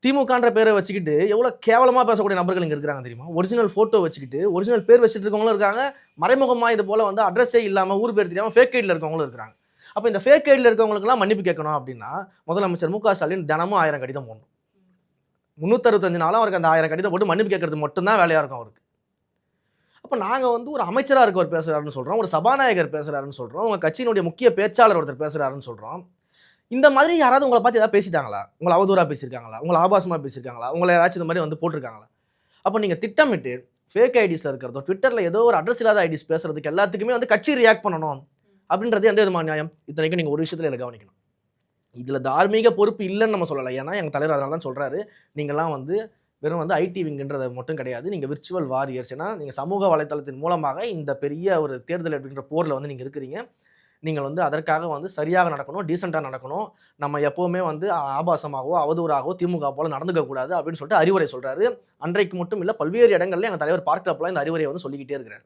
திமுகன்ற பேரை வச்சுக்கிட்டு எவ்வளோ கேவலமாக பேசக்கூடிய நபர்கள் இங்கே இருக்கிறாங்க தெரியுமா? ஒரிஜினல் ஃபோட்டோ வச்சுக்கிட்டு ஒரிஜினல் பேர் வச்சுட்டு இருக்கவங்களும் இருக்காங்க. மறைமுகமாக இது போல் வந்து அட்ரஸே இல்லாமல் ஊர் பேர் தெரியாமல் ஃபேக் ஐடியில் இருக்கவங்களும் இருக்கிறாங்க. அப்போ இந்த ஃபேக் ஐடியில் இருக்கவங்களுக்குலாம் மன்னிப்பு கேட்கணும் அப்படின்னா முதலமைச்சர் மு க ஸ்டாலின் தினமும் 1000 கடிதம் போடணும். 365 நாளும் அவருக்கு அந்த 1000 கடிதம் போட்டு மன்னிப்பு கேட்கறது மட்டும்தான் வேலையாக இருக்கும் அவருக்கு. அப்போ நாங்கள் வந்து ஒரு அமைச்சராக இருக்கவர் பேசுகிறாருன்னு சொல்கிறோம், ஒரு சபாநாயகர் பேசுகிறாருன்னு சொல்கிறோம், உங்கள் கட்சியினுடைய முக்கிய பேச்சாளர் ஒருத்தர் பேசுகிறாருன்னு சொல்கிறோம். இந்த மாதிரி யாராவது உங்களை பார்த்து ஏதாவது பேசிட்டாங்களா? உங்களை அவதூறாக பேசியிருக்காங்களா? உங்களை ஆபாசமாக பேசியிருக்காங்களா? உங்களை யாராச்சும் இந்த மாதிரி வந்து போட்டிருக்காங்களா? அப்போ நீங்கள் திட்டமிட்டு ஃபேக் ஐடிஸில் இருக்கிறதும் ட்விட்டரில் ஏதோ ஒரு அட்ரஸ் இல்லாத ஐடிஸ் பேசுறதுக்கு எல்லாத்துக்குமே வந்து கட்சி ரியாக்ட் பண்ணணும் அப்படின்றது எந்த விதமான நியாயம்? இத்தனைக்கும் நீங்கள் ஒரு விஷயத்தில் எனக்கு கவனிக்கணும். இதில் தார்மீக பொறுப்பு இல்லைன்னு நம்ம சொல்லலை. ஏன்னா எங்கள் தலைவர் அதனால தான் சொல்கிறாரு, நீங்கள்லாம் வந்து வெறும் வந்து ஐடி விங்குன்றது மட்டும் கிடையாது, நீங்கள் விர்ச்சுவல் வாரியர்ஸ். ஏன்னா நீங்கள் சமூக வலைத்தளத்தின் மூலமாக இந்த பெரிய ஒரு தேர்தல் அப்படின்ற போரில் வந்து நீங்கள் இருக்கிறீங்க. நீங்கள் வந்து அதற்காக வந்து சரியாக நடக்கணும், டீசெண்டாக நடக்கணும். நம்ம எப்போவுமே வந்து ஆபாசமாகவோ அவதூறாகவோ திமுக போல நடந்துக்க கூடாது அப்படின்னு சொல்லிட்டு அறிவுரை சொல்கிறாரு. அன்றைக்கு மட்டும் இல்லை, பல்வேறு இடங்கள்ல எங்கள் தலைவர் பார்க்கிறப்பெல்லாம் இந்த அறிவுரையை வந்து சொல்லிக்கிட்டே இருக்கிறார்.